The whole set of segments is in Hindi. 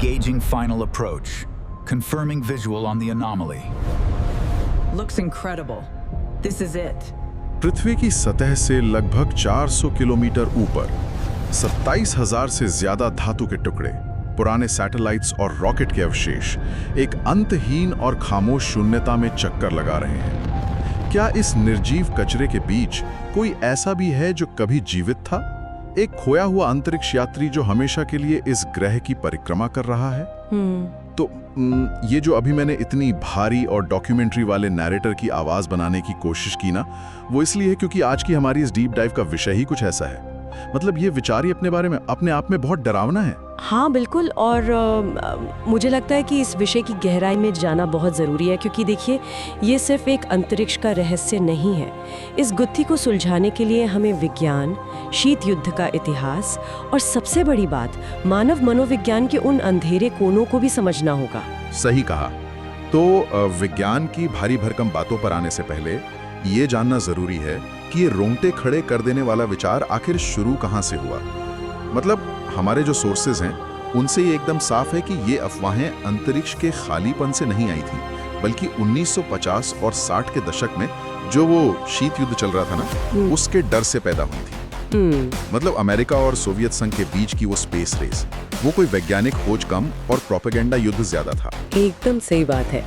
Engaging final approach. Confirming visual on the anomaly. Looks incredible. This is it. पृथ्वी की सतह से लगभग 400 किलोमीटर ऊपर 27,000 से ज्यादा धातु के टुकड़े, पुराने सैटेलाइट्स और रॉकेट के अवशेष एक अंतहीन और खामोश शून्यता में चक्कर लगा रहे हैं। क्या इस निर्जीव कचरे के बीच कोई ऐसा भी है जो कभी जीवित था? एक खोया हुआ अंतरिक्ष यात्री जो हमेशा के लिए इस ग्रह की परिक्रमा कर रहा है? तो ये जो अभी मैंने इतनी भारी और डॉक्यूमेंट्री वाले नैरेटर की आवाज बनाने की कोशिश की ना, वो इसलिए है क्योंकि आज की हमारी इस डीप डाइव का विषय ही कुछ ऐसा है। मतलब ये विचार ही अपने बारे में अपने आप में बहुत डरावना है। हाँ बिल्कुल, और मुझे लगता है कि इस विषय की गहराई में जाना बहुत ज़रूरी है, क्योंकि देखिए ये सिर्फ एक अंतरिक्ष का रहस्य नहीं है। इस गुत्थी को सुलझाने के लिए हमें विज्ञान, शीत युद्ध का इतिहास और सबसे बड़ी बात मानव मनोविज्ञान के उन अंधेरे कोनों को भी समझना होगा। सही कहा। तो विज्ञान की भारी भरकम बातों पर आने से पहले ये जानना जरूरी है कि ये रोंगटे खड़े कर देने वाला विचार आखिर शुरू कहाँ से हुआ। मतलब हमारे जो सोर्सेज हैं उनसे ये एकदम साफ है कि ये अफवाहें अंतरिक्ष के खालीपन से नहीं आई थी, बल्कि 1950 और 60 के दशक में जो वो शीत युद्ध चल रहा था ना, उसके डर से पैदा हुई थी। मतलब अमेरिका और सोवियत संघ के बीच की वो स्पेस रेस, वो कोई वैज्ञानिक खोज कम और प्रोपेगेंडा युद्ध ज्यादा था। एकदम सही बात है।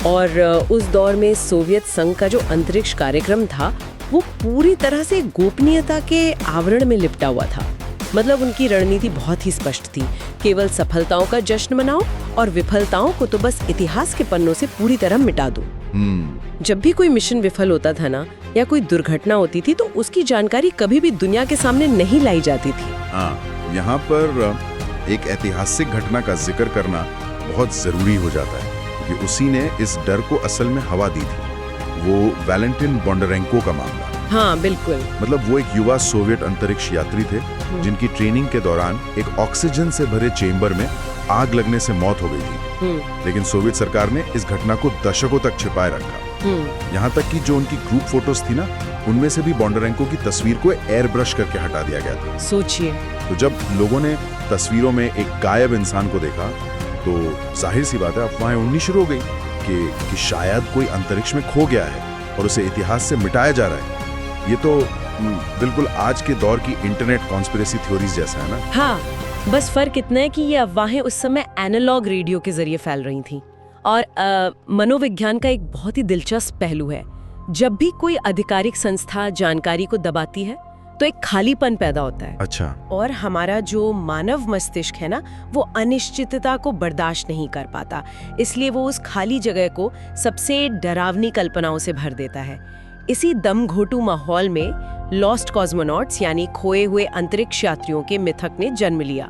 और उस दौर में सोवियत संघ का जो अंतरिक्ष कार्यक्रम था वो पूरी तरह से गोपनीयता के आवरण में लिपटा हुआ था। मतलब उनकी रणनीति बहुत ही स्पष्ट थी, केवल सफलताओं का जश्न मनाओ और विफलताओं को तो बस इतिहास के पन्नों से पूरी तरह मिटा दो। जब भी कोई मिशन विफल होता था ना, या कोई दुर्घटना होती थी, तो उसकी जानकारी कभी भी दुनिया के सामने नहीं लाई जाती थी। यहाँ पर एक ऐतिहासिक घटना का जिक्र करना बहुत जरूरी हो जाता है कि उसी ने इस डर को असल में हवा दी थी। वो वैलेंटिन बोंडारेंको का मामला। हाँ बिल्कुल। मतलब वो एक युवा सोवियत अंतरिक्ष यात्री थे जिनकी ट्रेनिंग के दौरान एक ऑक्सीजन से भरे चेंबर में आग लगने से मौत हो गई थी। लेकिन सोवियत सरकार ने इस घटना को दशकों तक छिपाए रखा। यहाँ तक कि जो उनकी ग्रुप फोटोज थी ना, उनमें से भी बोंडारेंको की तस्वीर को एयर ब्रश करके हटा दिया गया था। सोचिए। तो जब लोगों ने तस्वीरों में एक गायब इंसान को देखा तो जाहिर सी बात है अफवाहें उड़नी शुरू हो गई कि शायद कोई अंतरिक्ष में खो गया है और उसे इतिहास से मिटाया जा रहा है। ये तो बिल्कुल आज के दौर की इंटरनेट कॉन्स्पिरेसी थ्योरीज जैसा है ना। हाँ, बस फर्क इतना है कि ये अफवाहें उस समय एनालॉग रेडियो के जरिए फैल रही थीं। और मनोविज्ञान का एक बहुत ही दिलचस्प पहलू है, जब भी कोई आधिकारिक संस्था जानकारी को दबाती है तो एक खालीपन पैदा होता है। अच्छा। और हमारा जो मानव मस्तिष्क है ना, वो अनिश्चितता को बर्दाश्त नहीं कर पाता, इसलिए वो उस खाली जगह को सबसे डरावनी कल्पनाओं से भर देता है। इसी दमघोटू माहौल में लॉस्ट कॉस्मोनॉट्स यानी खोए हुए अंतरिक्ष यात्रियों के मिथक ने जन्म लिया।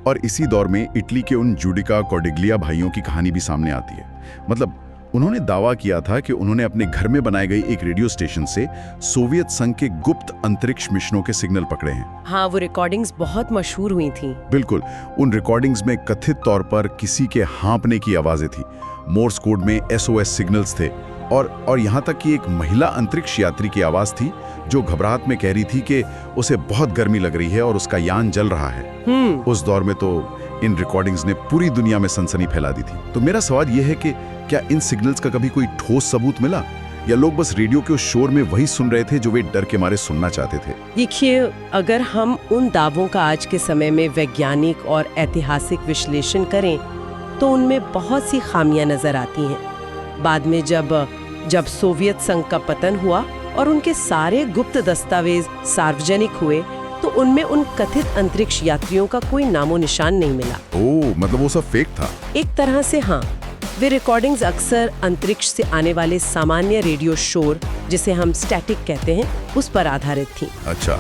और इसी दौर में इटली के उन जूडिका कॉर्डिग्लिया भाइयों की कहानी भी सामने आती है। मतलब उन्होंने दावा किया था कि उन्होंने अपने घर में बनाई गई एक रेडियो स्टेशन से सोवियत संघ के गुप्त अंतरिक्ष मिशनों के सिग्नल पकड़े हैं। हाँ, वो रिकॉर्डिंग्स बहुत मशहूर हुई थी। बिल्कुल। उन रिकॉर्डिंग्स में कथित तौर पर किसी के हाँपने की आवाजें थी, मोर्स कोड में SOS सिग्नल्स थे और यहाँ तक कि एक महिला अंतरिक्ष यात्री की आवाज थी जो घबराहट में कह रही थी कि उसे बहुत गर्मी लग रही है और उसका यान जल रहा है। उस दौर में तो इन रिकॉर्डिंग्स ने पूरी दुनिया में सनसनी फैला दी थी। तो मेरा सवाल यह है कि क्या इन सिग्नल्स का कभी कोई ठोस सबूत मिला, या लोग बस रेडियो के उस शोर में वही सुन रहे थे जो वे डर के मारे सुनना चाहते थे? देखिए, अगर हम उन दावों का आज के समय में वैज्ञानिक और ऐतिहासिक विश्लेषण करें तो उनमें बहुत सी खामियां नजर आती हैं। बाद में जब सोवियत संघ का पतन हुआ और उनके सारे गुप्त दस्तावेज सार्वजनिक हुए तो उनमें उन कथित अंतरिक्ष यात्रियों का कोई नामो निशान नहीं मिला। ओह, मतलब वो सब फेक था? एक तरह से हाँ। वे रिकॉर्डिंग्स अक्सर अंतरिक्ष से आने वाले सामान्य रेडियो शोर, जिसे हम स्टैटिक कहते हैं, उस पर आधारित थी। अच्छा,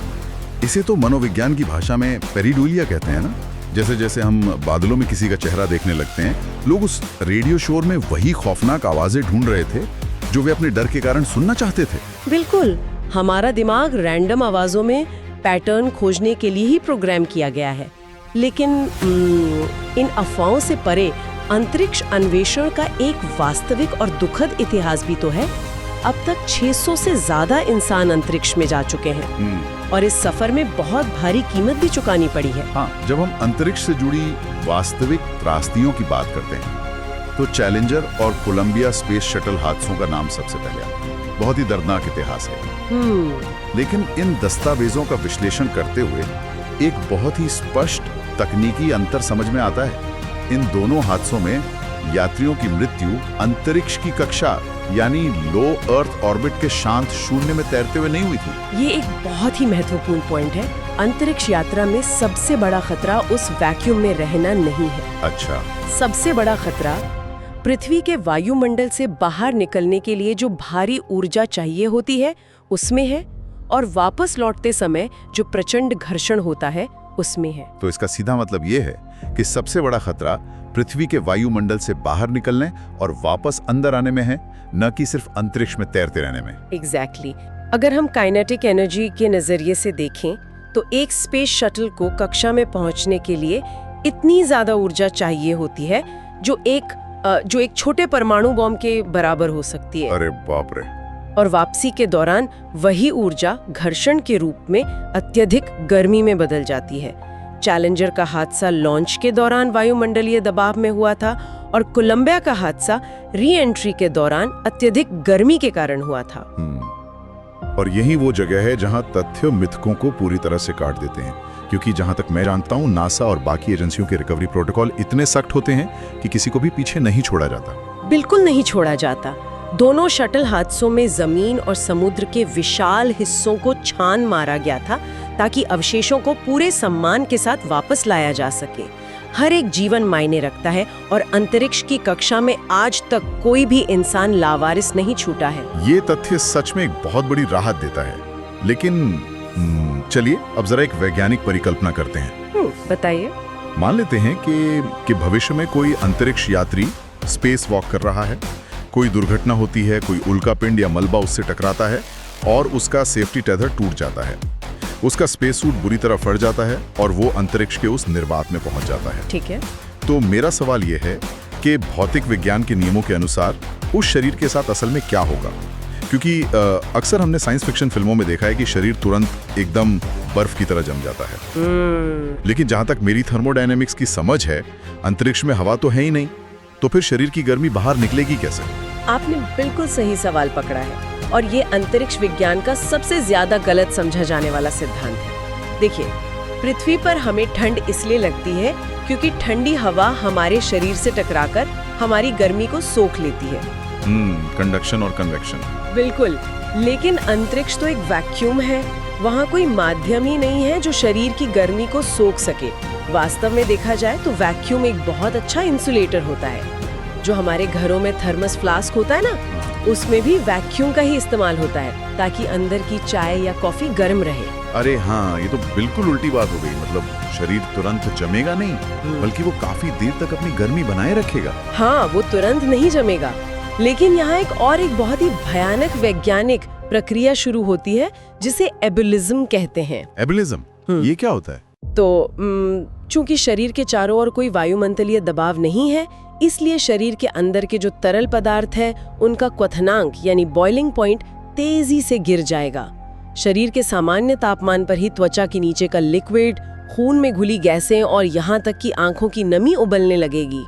इसे तो मनोविज्ञान की भाषा में पेरिडुलिया कहते हैं ना। जैसे जैसे हम बादलों में किसी का चेहरा देखने लगते हैं, लोग उस रेडियो शोर में वही खौफनाक आवाजें ढूंढ रहे थे जो वे अपने डर के कारण सुनना चाहते थे। बिल्कुल। हमारा दिमाग रैंडम आवाजों में पैटर्न खोजने के लिए ही प्रोग्राम किया गया है। लेकिन इन अफवाहों से परे अंतरिक्ष अन्वेषण का एक वास्तविक और दुखद इतिहास भी तो है। अब तक 600 से ज्यादा इंसान अंतरिक्ष में जा चुके हैं। और इस सफर में बहुत भारी कीमत भी चुकानी पड़ी है। हाँ, जब हम अंतरिक्ष से जुड़ी वास्तविक त्रासदियों की बात करते हैं तो चैलेंजर और कोलंबिया स्पेस शटल हादसों का नाम सबसे पहले आता है। बहुत ही दर्दनाक इतिहास है। लेकिन इन दस्तावेजों का विश्लेषण करते हुए एक बहुत ही स्पष्ट तकनीकी अंतर समझ में आता है। इन दोनों हादसों में यात्रियों की मृत्यु अंतरिक्ष की कक्षा यानी लो अर्थ ऑर्बिट के शांत शून्य में तैरते हुए नहीं हुई थी। ये एक बहुत ही महत्वपूर्ण पॉइंट है। अंतरिक्ष यात्रा में सबसे बड़ा खतरा उस वैक्यूम में रहना नहीं है। अच्छा। सबसे बड़ा खतरा पृथ्वी के वायुमंडल से बाहर निकलने के लिए जो भारी ऊर्जा चाहिए होती है उसमें है, और वापस लौटते समय जो प्रचंड घर्षण होता है उसमें है। तो इसका सीधा मतलब ये है कि सबसे बड़ा खतरा पृथ्वी के वायुमंडल से बाहर निकलने और वापस अंदर आने में है, न कि सिर्फ अंतरिक्ष में तैरते रहने में। एग्जैक्टली। अगर हम काइनेटिक एनर्जी के नजरिए से देखें तो एक स्पेस शटल को कक्षा में पहुंचने के लिए इतनी ज्यादा ऊर्जा चाहिए होती है जो एक छोटे परमाणु बॉम्ब के बराबर हो सकती है। अरे बाप रे। और वापसी के दौरान वही ऊर्जा घर्षण के रूप में अत्यधिक गर्मी में बदल जाती है। चैलेंजर का हादसा लॉन्च के दौरान वायुमंडलीय दबाव में हुआ था और कोलंबिया का हादसा री एंट्री के दौरान अत्यधिक गर्मी के कारण हुआ था। और यही वो जगह है जहां तथ्य मिथकों को पूरी तरह से काट देते हैं, क्योंकि जहां तक मैं जानता हूं नासा और बाकी एजेंसियों के रिकवरी प्रोटोकॉल इतने सख्त होते हैं कि किसी को भी पीछे नहीं छोड़ा जाता। बिल्कुल नहीं छोड़ा जाता। दोनों शटल हादसों में जमीन और समुद्र के विशाल हिस्सों को छान मारा गया था ताकि अवशेषों को पूरे सम्मान के साथ वापस लाया जा सके। हर एक जीवन मायने रखता है और अंतरिक्ष की कक्षा में आज तक कोई भी इंसान लावारिस नहीं छूटा है। ये तथ्य सच में एक बहुत बड़ी राहत देता है। लेकिन चलिए अब जरा एक वैज्ञानिक परिकल्पना करते हैं। बताइए। मान लेते हैं कि भविष्य में कोई अंतरिक्ष यात्री स्पेस वॉक कर रहा है, कोई दुर्घटना होती है, कोई उल्कापिंड या मलबा उससे टकराता है और उसका सेफ्टी टेथर टूट जाता है, उसका स्पेस सूट बुरी तरह फट जाता है और वो अंतरिक्ष के उस निर्वात में पहुंच जाता है। ठीक है। तो मेरा सवाल ये है कि भौतिक विज्ञान के नियमों के अनुसार उस शरीर के साथ असल में क्या होगा? क्योंकि अक्सर हमने साइंस फिक्शन फिल्मों में देखा है कि शरीर तुरंत एकदम बर्फ की तरह जम जाता है। लेकिन जहां तक मेरी थर्मोडायनेमिक्स की समझ है, अंतरिक्ष में हवा तो है ही नहीं, तो फिर शरीर की गर्मी बाहर निकलेगी कैसे? आपने बिल्कुल सही सवाल पकड़ा है और ये अंतरिक्ष विज्ञान का सबसे ज्यादा गलत समझा जाने वाला सिद्धांत है। देखिए, पृथ्वी पर हमें ठंड इसलिए लगती है क्योंकि ठंडी हवा हमारे शरीर से टकराकर हमारी गर्मी को सोख लेती है। कंडक्शन और कन्वेक्शन। बिल्कुल। लेकिन अंतरिक्ष तो एक वैक्यूम है, वहाँ कोई माध्यम ही नहीं है जो शरीर की गर्मी को सोख सके। वास्तव में देखा जाए तो वैक्यूम एक बहुत अच्छा इंसुलेटर होता है। जो हमारे घरों में थर्मस फ्लास्क होता है ना, उसमें भी वैक्यूम का ही इस्तेमाल होता है ताकि अंदर की चाय या कॉफी गर्म रहे। अरे हाँ, ये तो बिल्कुल उल्टी बात हो गई। मतलब शरीर तुरंत जमेगा नहीं, बल्कि वो काफी देर तक अपनी गर्मी बनाए रखेगा। हाँ, वो तुरंत नहीं जमेगा। लेकिन यहाँ एक बहुत ही भयानक वैज्ञानिक प्रक्रिया शुरू होती है जिसे एबुलिज्म कहते हैं। एबुलिज्म? ये क्या होता है? तो चूंकि शरीर के चारों ओर कोई वायुमंडलीय दबाव नहीं है, इसलिए शरीर के अंदर के जो तरल पदार्थ है उनका क्वथनांक यानी बॉइलिंग पॉइंट तेजी से गिर जाएगा। शरीर के सामान्य तापमान पर ही त्वचा के नीचे का लिक्विड, खून में घुली गैसें और यहाँ तक कि आंखों की नमी उबलने लगेगी।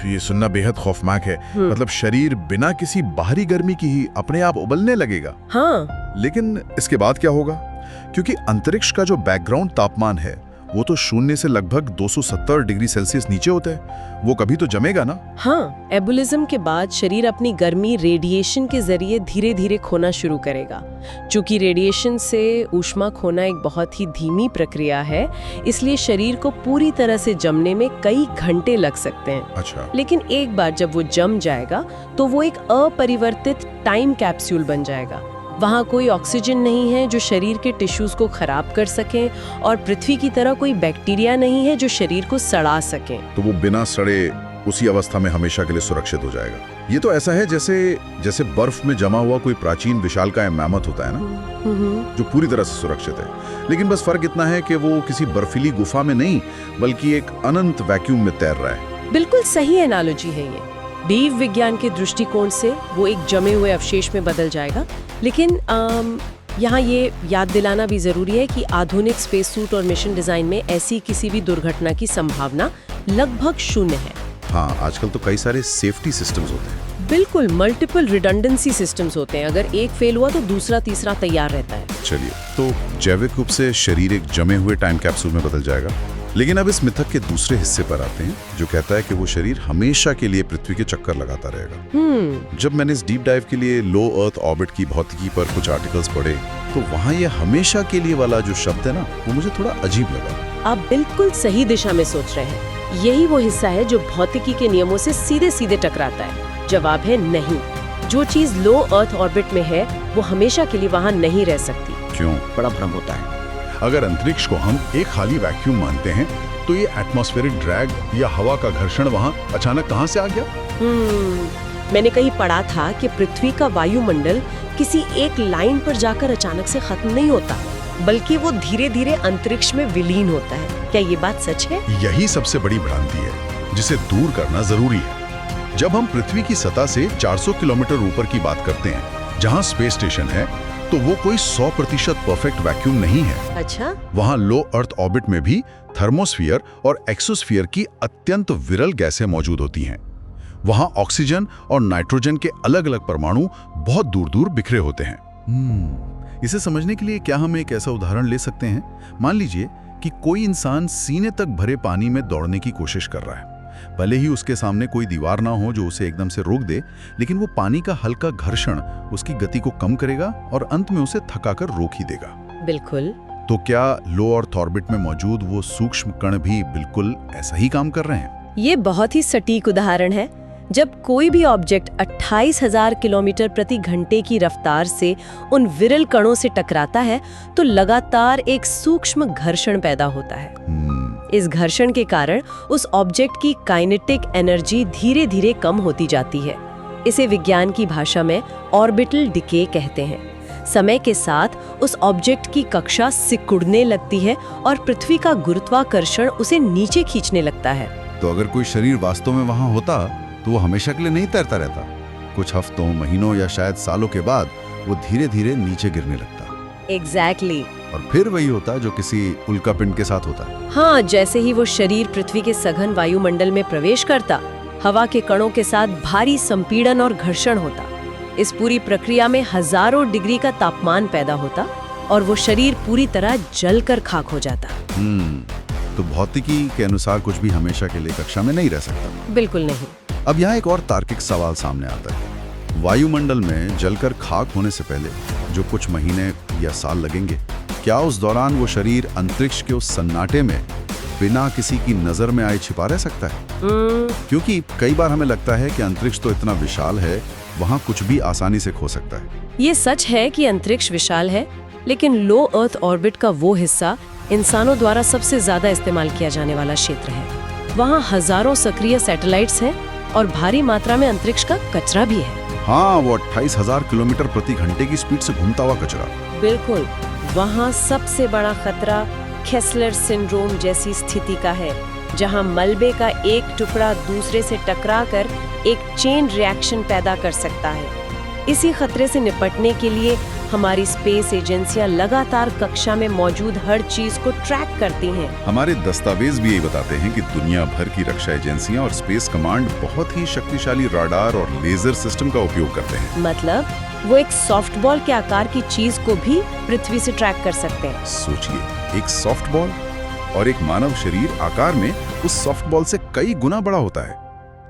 ये सुनना बेहद खौफनाक है। मतलब शरीर बिना किसी बाहरी गर्मी की ही अपने आप उबलने लगेगा। हाँ। लेकिन इसके बाद क्या होगा? क्योंकि अंतरिक्ष का जो बैकग्राउंड तापमान है वो तो शून्य से लगभग 270 डिग्री सेल्सियस नीचे होता है, वो कभी तो जमेगा ना। हाँ, एबुलिज्म के बाद शरीर अपनी गर्मी रेडिएशन के जरिए धीरे धीरे खोना शुरू करेगा। चूंकि रेडिएशन से ऊष्मा खोना एक बहुत ही धीमी प्रक्रिया है, इसलिए शरीर को पूरी तरह से जमने में कई घंटे लग सकते हैं। अच्छा। लेकिन एक बार जब वो जम जाएगा तो वो एक अपरिवर्तित टाइम कैप्सूल बन जाएगा। वहाँ कोई ऑक्सीजन नहीं है जो शरीर के टिश्यूज को खराब कर सकें, और पृथ्वी की तरह कोई बैक्टीरिया नहीं है जो शरीर को सड़ा सके। तो वो बिना सड़े उसी अवस्था में हमेशा के लिए सुरक्षित हो जाएगा। ये तो ऐसा है जैसे बर्फ में जमा हुआ कोई प्राचीन विशालकाय मैमथ होता है ना, जो पूरी तरह से सुरक्षित है। लेकिन बस फर्क इतना है कि वो किसी बर्फीली गुफा में नहीं, बल्कि एक अनंत वैक्यूम में तैर रहा है। बिल्कुल सही एनालॉजी है ये। जीव विज्ञान के दृष्टिकोण से वो एक जमे हुए अवशेष में बदल जाएगा। लेकिन यहाँ ये याद दिलाना भी जरूरी है कि आधुनिक स्पेस सूट और मिशन डिजाइन में ऐसी किसी भी दुर्घटना की संभावना लगभग शून्य है। हाँ, आजकल तो कई सारे सेफ्टी सिस्टम्स होते हैं। बिल्कुल, मल्टीपल रिडंडेंसी सिस्टम्स होते हैं। अगर एक फेल हुआ तो दूसरा तीसरा तैयार रहता है। चलिए, तो जैविक रूप से शरीर एक जमे हुए टाइम कैप्सूल में बदल जाएगा। लेकिन अब इस मिथक के दूसरे हिस्से पर आते हैं, जो कहता है कि वो शरीर हमेशा के लिए पृथ्वी के चक्कर लगाता रहेगा। जब मैंने इस डीप डाइव के लिए लो अर्थ ऑर्बिट की भौतिकी पर कुछ आर्टिकल्स पढ़े, तो वहाँ ये हमेशा के लिए वाला जो शब्द है ना, वो मुझे थोड़ा अजीब लगा। आप बिल्कुल सही दिशा में सोच रहे हैं। यही वो हिस्सा है जो भौतिकी के नियमों से सीधे सीधे टकराता है। जवाब है नहीं। जो चीज लो अर्थ ऑर्बिट में है वो हमेशा के लिए वहाँ नहीं रह सकती। क्यों? बड़ा भ्रम होता है। अगर अंतरिक्ष को हम एक खाली वैक्यूम मानते हैं, तो ये एटमॉस्फेरिक ड्रैग या हवा का घर्षण वहाँ अचानक कहाँ से आ गया? मैंने कहीं पढ़ा था कि पृथ्वी का वायुमंडल किसी एक लाइन पर जाकर अचानक से खत्म नहीं होता, बल्कि वो धीरे धीरे अंतरिक्ष में विलीन होता है। क्या ये बात सच है? यही सबसे बड़ी भ्रांति है, जिसे दूर करना जरूरी है। जब हम पृथ्वी की सतह से 400 किलोमीटर ऊपर की बात करते हैं, जहाँ स्पेस स्टेशन है, तो वो कोई 100% परफेक्ट वैक्यूम नहीं है। अच्छा? वहाँ लो अर्थ ऑर्बिट में भी थर्मोस्फीयर और एक्सोस्फीयर की अत्यंत विरल गैसें मौजूद होती हैं। वहाँ ऑक्सीजन और नाइट्रोजन के अलग अलग परमाणु बहुत दूर दूर बिखरे होते हैं। इसे समझने के लिए क्या हम एक ऐसा उदाहरण ले सकते हैं? मान लीजिए कि कोई इंसान सीने तक भरे पानी में दौड़ने की कोशिश कर रहा है। भले ही उसके सामने कोई दीवार ना हो जो उसे एकदम से रोक दे, लेकिन वो पानी का हल्का घर्षण उसकी गति को कम करेगा और अंत में उसे थकाकर रोक ही देगा। बिल्कुल। तो क्या लो अर्थ ऑर्बिट में मौजूद वो सूक्ष्म कण भी बिल्कुल ऐसा ही काम कर रहे हैं? ये बहुत ही सटीक उदाहरण है। जब कोई भी ऑब्जेक्ट 28,000 किलोमीटर प्रति घंटे की रफ्तार से उन विरल कणों से टकराता है, तो लगातार एक सूक्ष्म घर्षण पैदा होता है। इस घर्षण के कारण उस ऑब्जेक्ट की काइनेटिक एनर्जी धीरे धीरे कम होती जाती है। इसे विज्ञान की भाषा में ऑर्बिटल डिके कहते हैं। समय के साथ उस ऑब्जेक्ट की कक्षा सिकुड़ने लगती है और पृथ्वी का गुरुत्वाकर्षण उसे नीचे खींचने लगता है। तो अगर कोई शरीर वास्तव में वहां होता, तो वो हमेशा के लिए नहीं तैरता रहता। कुछ हफ्तों, महीनों या शायद सालों के बाद वो धीरे धीरे नीचे गिरने लगता। एग्जैक्टली। और फिर वही होता जो किसी उल्कापिंड के साथ होता। हाँ, जैसे ही वो शरीर पृथ्वी के सघन वायुमंडल में प्रवेश करता, हवा के कणों के साथ भारी संपीड़न और घर्षण होता। इस पूरी प्रक्रिया में हजारों डिग्री का तापमान पैदा होता और वो शरीर पूरी तरह जलकर खाक हो जाता। तो भौतिकी के अनुसार कुछ भी हमेशा के लिए कक्षा में नहीं रह सकता। बिल्कुल नहीं। अब यहाँ एक और तार्किक सवाल सामने आता है। वायुमंडल में जलकर खाक होने से पहले जो कुछ महीने या साल लगेंगे, क्या उस दौरान वो शरीर अंतरिक्ष के उस सन्नाटे में बिना किसी की नजर में आए छिपा रह सकता है? क्योंकि कई बार हमें लगता है कि अंतरिक्ष तो इतना विशाल है, वहाँ कुछ भी आसानी से खो सकता है। ये सच है कि अंतरिक्ष विशाल है, लेकिन लो अर्थ ऑर्बिट का वो हिस्सा इंसानों द्वारा सबसे ज्यादा इस्तेमाल किया जाने वाला क्षेत्र है। वहाँ हजारों सक्रिय सैटेलाइट्स हैं और भारी मात्रा में अंतरिक्ष का कचरा भी है। हाँ, वो 28,000 किलोमीटर प्रति घंटे की स्पीड से घूमता हुआ कचरा। बिल्कुल। वहाँ सबसे बड़ा खतरा केस्लर सिंड्रोम जैसी स्थिति का है, जहाँ मलबे का एक टुकड़ा दूसरे से टकराकर एक चेन रिएक्शन पैदा कर सकता है। इसी खतरे से निपटने के लिए हमारी स्पेस एजेंसियां लगातार कक्षा में मौजूद हर चीज को ट्रैक करती हैं। हमारे दस्तावेज भी यही बताते हैं कि दुनिया भर की रक्षा एजेंसियां और स्पेस कमांड बहुत ही शक्तिशाली राडार और लेजर सिस्टम का उपयोग करते हैं। मतलब वो एक सॉफ्टबॉल के आकार की चीज को भी पृथ्वी से ट्रैक कर सकते हैं। सोचिए, एक सॉफ्टबॉल और एक मानव शरीर आकार में उस सॉफ्टबॉल से कई गुना बड़ा होता है।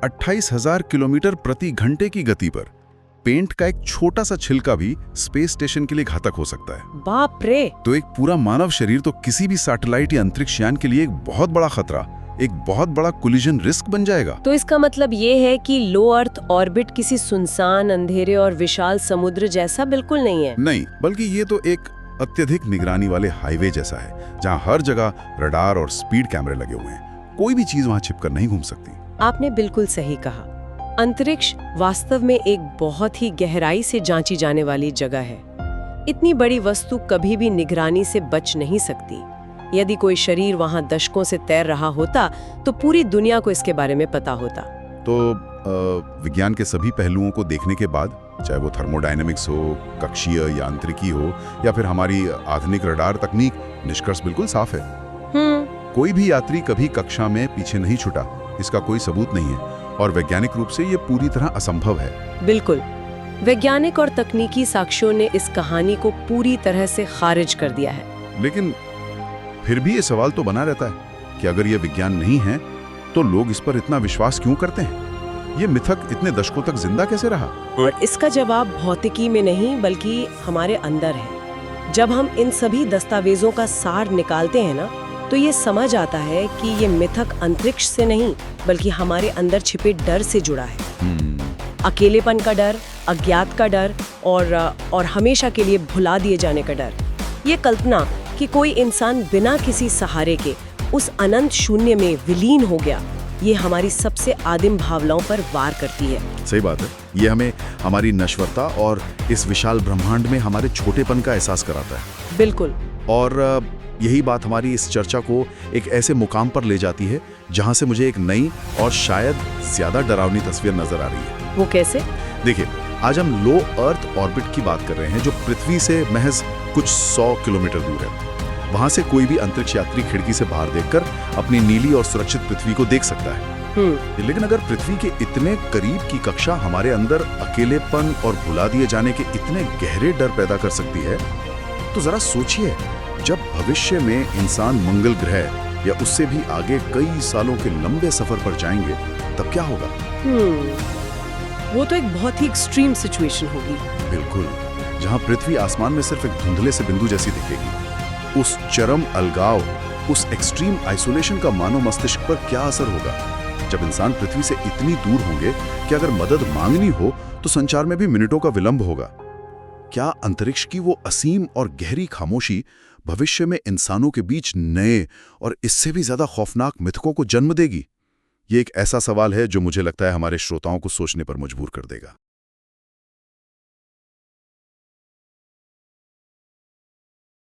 28,000 किलोमीटर प्रति घंटे की गति पर पेंट का एक छोटा सा छिलका भी स्पेस स्टेशन के लिए घातक हो सकता है। बाप रे! तो एक पूरा मानव शरीर तो किसी भी सैटेलाइट या अंतरिक्ष यान के लिए एक बहुत बड़ा खतरा, एक बहुत बड़ा कोलिजन रिस्क बन जाएगा। तो इसका मतलब ये है कि लो अर्थ ऑर्बिट किसी सुनसान, अंधेरे और विशाल समुद्र जैसा बिल्कुल नहीं है। नहीं, बल्कि ये तो एक अत्यधिक निगरानी वाले हाईवे जैसा है, जहाँ हर जगह रडार और स्पीड कैमरे लगे हुए हैं। कोई भी चीज वहाँ छिपकर नहीं घूम सकती। आपने बिल्कुल सही कहा। अंतरिक्ष वास्तव में एक बहुत ही गहराई से जांची जाने वाली जगह है। इतनी बड़ी वस्तु कभी भी निगरानी से बच नहीं सकती। यदि कोई शरीर वहां दशकों से तैर रहा होता, तो पूरी दुनिया को इसके बारे में पता होता। तो विज्ञान के सभी पहलुओं को देखने के बाद, चाहे वो थर्मोडायनेमिक्स हो, कक्षीय यांत्रिकी हो या फिर हमारी आधुनिक रडार तकनीक, निष्कर्ष बिल्कुल साफ है। कोई भी यात्री कभी कक्षा में पीछे नहीं छूटा, इसका कोई सबूत नहीं है और वैज्ञानिक रूप से ये पूरी तरह असंभव है। बिल्कुल, वैज्ञानिक और तकनीकी साक्ष्यों ने इस कहानी को पूरी तरह से खारिज कर दिया है। लेकिन फिर भी ये सवाल तो बना रहता है कि अगर ये विज्ञान नहीं है तो लोग इस पर इतना विश्वास क्यों करते हैं? ये मिथक इतने दशकों तक जिंदा कैसे रहा? और इसका जवाब भौतिकी में नहीं बल्कि हमारे अंदर है। जब हम इन सभी दस्तावेजों का सार निकालते हैं ना, तो ये समझ आता है कि ये मिथक अंतरिक्ष से नहीं बल्कि हमारे अंदर छिपे डर से जुड़ा है। अकेलेपन का डर, अज्ञात का डर और हमेशा के लिए भुला दिए जाने का डर। ये कल्पना कि कोई इंसान बिना किसी सहारे के उस अनंत शून्य में विलीन हो गया, ये हमारी सबसे आदिम भावनाओं पर वार करती है। सही बात है। ये हमें हमारी नश्वरता और इस विशाल ब्रह्मांड में हमारे छोटेपन का एहसास कराता है। बिल्कुल। और यही बात हमारी इस चर्चा को एक ऐसे मुकाम पर ले जाती है जहां से मुझे एक नई और शायद ज्यादा डरावनी तस्वीर नजर आ रही है। वो कैसे? देखिए, आज हम लो अर्थ ऑर्बिट की बात कर रहे हैं, जो पृथ्वी से महज कुछ 100 किलोमीटर दूर है। वहां से कोई भी अंतरिक्ष यात्री खिड़की से बाहर देखकर अपनी नीली और सुरक्षित पृथ्वी को देख सकता है। लेकिन अगर पृथ्वी के इतने करीब की कक्षा हमारे अंदर अकेलेपन और भुला दिए जाने के इतने गहरे डर पैदा कर सकती है, तो जरा सोचिए, जब भविष्य में इंसान मंगल ग्रह या उससे भी आगे कई सालों के लंबे सफर पर जाएंगे, तब क्या होगा? वो तो एक बहुत ही एक्सट्रीम सिचुएशन होगी। बिल्कुल, जहां पृथ्वी आसमान में सिर्फ एक धुंधले से बिंदु जैसी दिखेगी। उस चरम अलगाव, उस एक्सट्रीम आइसोलेशन का मानव मस्तिष्क पर क्या असर होगा? जब इंसान पृथ्वी से इतनी दूर होंगे कि अगर मदद मांगनी हो तो संचार में भी मिनटों का विलंब होगा। क्या अंतरिक्ष की वो असीम और गहरी खामोशी भविष्य में इंसानों के बीच नए और इससे भी ज्यादा खौफनाक मिथकों को जन्म देगी? ये एक ऐसा सवाल है जो मुझे लगता है हमारे श्रोताओं को सोचने पर मजबूर कर देगा।